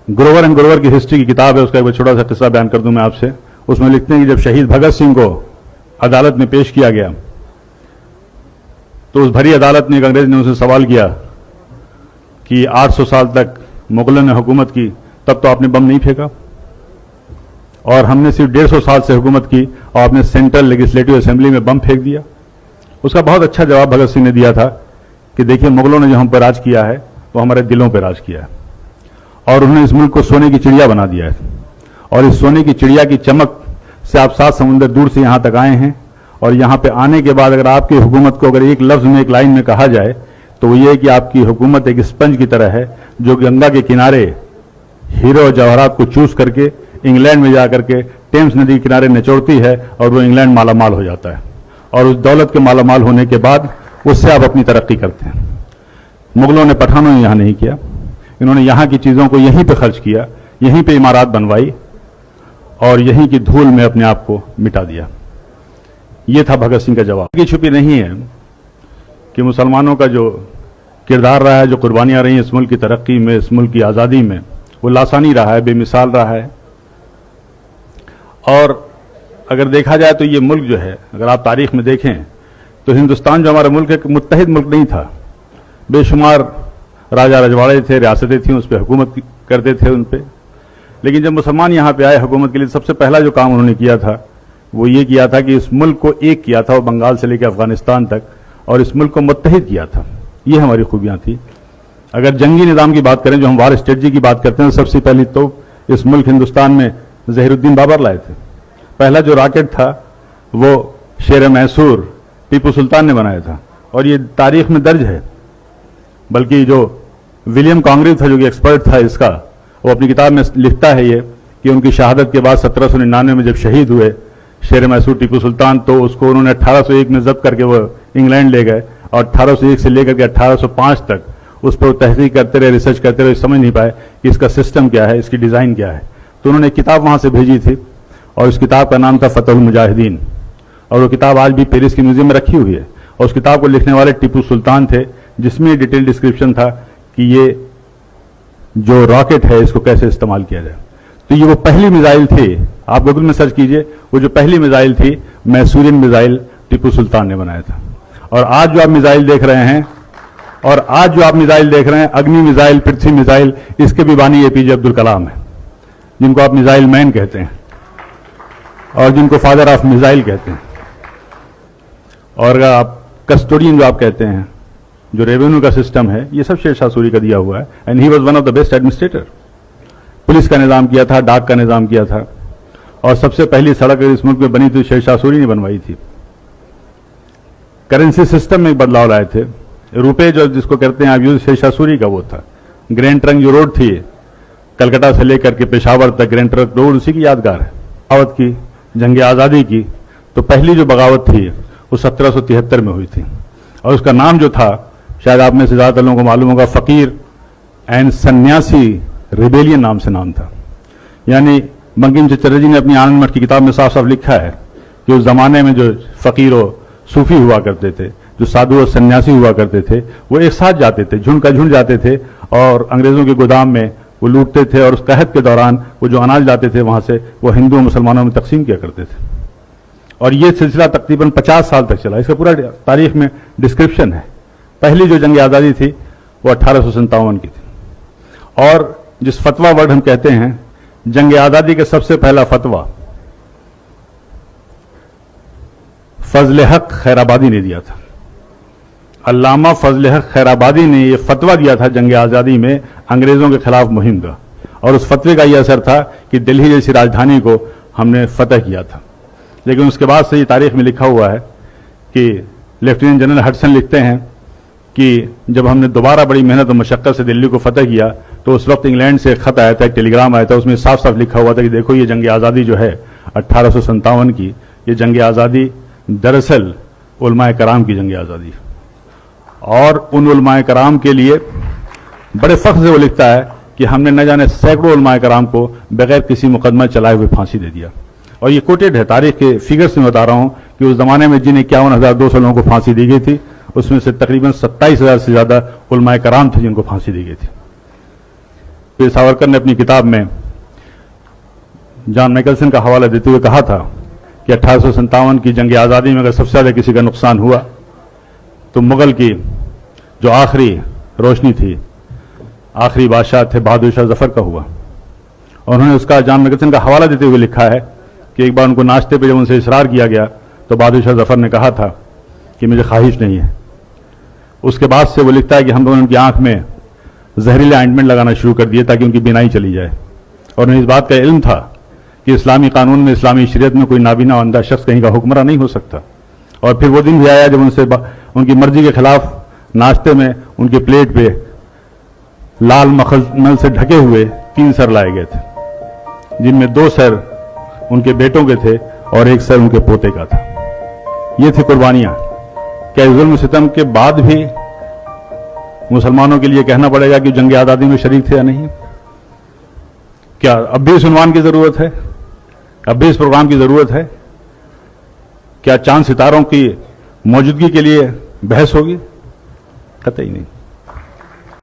Grover and Grover की history की किताब है, उसका एक छोटा सा किस्सा बयान कर दूं मैं आपसे। उसमें लिखते हैं कि जब शहीद भगत सिंह को अदालत में पेश किया गया तो उस भरी अदालत में एक अंग्रेज ने उनसे सवाल किया कि 800 साल तक मुगलों ने हुकूमत की, तब तो आपने बम नहीं फेंका, और हमने सिर्फ 150 साल से हुकूमत की और आपने सेंट्रल लेजिस्लेटिव असेंबली में बम फेंक दिया। उसका बहुत अच्छा जवाब भगत सिंह ने दिया था कि देखिए, मुगलों ने जो हम पर राज किया है वो हमारे दिलों पर राज किया है, और उन्होंने इस मुल्क को सोने की चिड़िया बना दिया है, और इस सोने की चिड़िया की चमक से आप 7 समुंदर दूर से यहां तक आए हैं, और यहां पे आने के बाद अगर आपकी हुकूमत को अगर एक लफ्ज में, एक लाइन में कहा जाए तो वो ये कि आपकी हुकूमत एक स्पंज की तरह है जो गंगा के किनारे हीरो और जवाहरात को चूस करके इंग्लैंड में जाकर के टेम्स नदी के किनारे निचोड़ती है, और वो इंग्लैंड मालामाल हो जाता है, और उस दौलत के मालामाल होने के बाद उससे आप अपनी तरक्की करते हैं। मुगलों ने, पठानों ने यहां नहीं किया, इन्होंने यहां की चीजों को यहीं पे खर्च किया, यहीं पे इमारत बनवाई और यहीं की धूल में अपने आप को मिटा दिया। यह था भगत सिंह का जवाब। की छुपी नहीं है कि मुसलमानों का जो किरदार रहा है, जो कुर्बानियां रही इस मुल्क की तरक्की में, इस मुल्क की आजादी में, वो लासानी रहा है, बेमिसाल रहा है। और अगर देखा जाए तो ये मुल्क जो है, अगर आप तारीख में देखें तो हिंदुस्तान जो हमारा मुल्क है, मुत्तहिद मुल्क नहीं था। बेशुमार राजा रजवाड़े थे, रियासतें थीं, उस पर हुकूमत करते थे उन पर। लेकिन जब मुसलमान यहाँ पे आए हुकूमत के लिए, सबसे पहला जो काम उन्होंने किया था वो ये किया था कि इस मुल्क को एक किया था, वो बंगाल से लेकर अफगानिस्तान तक, और इस मुल्क को मुत्तहिद किया था। ये हमारी खूबियां थी। अगर जंगी निज़ाम की बात करें, जो हम वार स्ट्रेटजी की बात करते हैं, सबसे पहली तो इस मुल्क हिंदुस्तान में ज़हीरुद्दीन बाबर लाए थे। पहला जो रॉकेट था वो शेर मैसूर टीपू सुल्तान ने बनाया था, और ये तारीख में दर्ज है। बल्कि जो विलियम कॉन्ग्रेव था, जो कि एक्सपर्ट था इसका, वो अपनी किताब में लिखता है ये कि उनकी शहादत के बाद 1799 में जब शहीद हुए शेर मैसूर टीपू सुल्तान, तो उसको उन्होंने 1801 में जब्त करके वो इंग्लैंड ले गए, और 1801 से लेकर के 1805 तक उस पर तहकीक करते रहे, रिसर्च करते रहे, समझ नहीं पाए कि इसका सिस्टम क्या है, इसकी डिज़ाइन क्या है। तो उन्होंने एक किताब वहाँ से भेजी थी, और उस किताब का नाम था फतहुल मुजाहिदीन, और वो किताब आज भी पेरिस के म्यूजियम में रखी हुई है। और उस किताब को लिखने वाले टीपू सुल्तान थे, जिसमें डिटेल डिस्क्रिप्शन था कि ये जो रॉकेट है इसको कैसे इस्तेमाल किया जाए। तो ये वो पहली मिसाइल थी, आप गूगल में सर्च कीजिए, वो जो पहली मिसाइल थी मैसूरियन मिसाइल टीपू सुल्तान ने बनाया था। और आज जो आप मिसाइल देख रहे हैं, अग्नि मिसाइल, पृथ्वी मिसाइल, इसके भी बानी एपीजे अब्दुल कलाम है, जिनको आप मिसाइल मैन कहते हैं और जिनको फादर ऑफ मिसाइल कहते हैं। और आप कस्टोडियन जो आप कहते हैं, जो रेवेन्यू का सिस्टम है, ये सब शेर शाह सूरी का दिया हुआ है, and he was one of the best administrator. Police का निजाम किया था, डाक का निजाम किया था, और सबसे पहली सड़क इस मुल्क में बनी थी शेर शाह सूरी ने बनवाई थी। करेंसी सिस्टम में एक बदलाव लाए थे। रुपए जो जिसको कहते हैं आप यूज, शेर शाह सूरी का वो था। ग्रैंड ट्रंक जो रोड थी कलकत्ता से लेकर के पेशावर तक, ग्रैंड ट्रंक रोड उसी की यादगार है। बगावत की, जंग आज़ादी की, तो पहली जो बगावत थी वो 1773 में हुई थी, और उसका नाम जो था, शायद आप में से ज्यादातर लोगों को मालूम होगा, फकीर एंड सन्यासी रिबेलियन नाम से नाम था। यानी बंकिम चंद्र जी ने अपनी आनंद मठ की किताब में साफ साफ लिखा है कि उस जमाने में जो फकीर और सूफी हुआ करते थे, जो साधु और सन्यासी हुआ करते थे, वो एक साथ जाते थे, झुंड का झुंड जाते थे, और अंग्रेजों के गोदाम में वो लूटते थे, और उस कहत के दौरान वो जो अनाज लाते थे वहां से वो हिंदू और मुसलमानों में तकसीम किया करते थे। और ये सिलसिला तकरीबन 50 साल तक चला। इसका पूरा तारीख में डिस्क्रिप्शन है। पहली जो जंग आज़ादी थी वो 1857 की थी। और जिस फतवा वर्ड हम कहते हैं, जंग आज़ादी के सबसे पहला फतवा फजल हक खैराबादी ने दिया था। अल्लामा फजल हक खैराबादी ने यह फतवा दिया था जंग आज़ादी में अंग्रेजों के खिलाफ मुहिम का, और उस फतवे का यह असर था कि दिल्ली जैसी राजधानी को हमने फतह किया था। लेकिन उसके बाद से ये तारीख में लिखा हुआ है कि लेफ्टिनेंट जनरल हडसन लिखते हैं कि जब हमने दोबारा बड़ी मेहनत और मशक्कत से दिल्ली को फतह किया, तो उस वक्त इंग्लैंड से एक खत आया था, एक टेलीग्राम आया था, उसमें साफ साफ लिखा हुआ था कि देखो ये जंग आज़ादी जो है 1857 की, ये जंग आज़ादी दरअसल उलमाए कराम की जंग आज़ादी है। और उन उलमाए कराम के लिए बड़े फख्र से वो लिखता है कि हमने न जाने सैकड़ों उलमाए कराम को बगैर किसी मुकदमा चलाए हुए फांसी दे दिया। और ये कोटेड है, तारीख के फिगर्स में बता रहा हूं कि उस जमाने में जिन 51,200 लोगों को फांसी दी गई थी, उसमें से तकरीबन 27,000 से ज्यादा उलमाए कराम थे जिनको फांसी दी गई थी। वीर सावरकर ने अपनी किताब में जॉन मैकलसन का हवाला देते हुए कहा था कि 1857 की जंग आज़ादी में अगर सबसे ज़्यादा किसी का नुकसान हुआ तो मुगल की जो आखिरी रोशनी थी, आखिरी बादशाह थे बहादुर शाह जफर का हुआ। और उन्होंने उसका जॉन मैकलसन का हवाला देते हुए लिखा है कि एक बार उनको नाश्ते पे जब उनसे इसरार किया गया तो बहादुर शाह जफर ने कहा था कि मुझे ख्वाहिश नहीं है। उसके बाद से वो लिखता है कि हम लोगों ने उनकी आंख में जहरीले ऑइंटमेंट लगाना शुरू कर दिए ताकि उनकी बीनाई चली जाए। और उन्हें इस बात का इल्म था कि इस्लामी कानून में, इस्लामी शरीयत में कोई नाबीना अंधा शख्स कहीं का हुक्मरान नहीं हो सकता। और फिर वो दिन भी आया जब उनसे उनकी मर्जी के खिलाफ नाश्ते में उनके प्लेट पे लाल मखमल से ढके हुए 3 सर लाए गए थे, जिनमें 2 सर उनके बेटों के थे और 1 सर उनके पोते का था। ये थी कुर्बानियां। क्या जुल्म सितम के बाद भी मुसलमानों के लिए कहना पड़ेगा कि जंग आज़ादी में शरीक थे या नहीं? क्या अब भी इस उन्वान की जरूरत है? अब भी इस प्रोग्राम की जरूरत है? क्या चांद सितारों की मौजूदगी के लिए बहस होगी? कतई नहीं।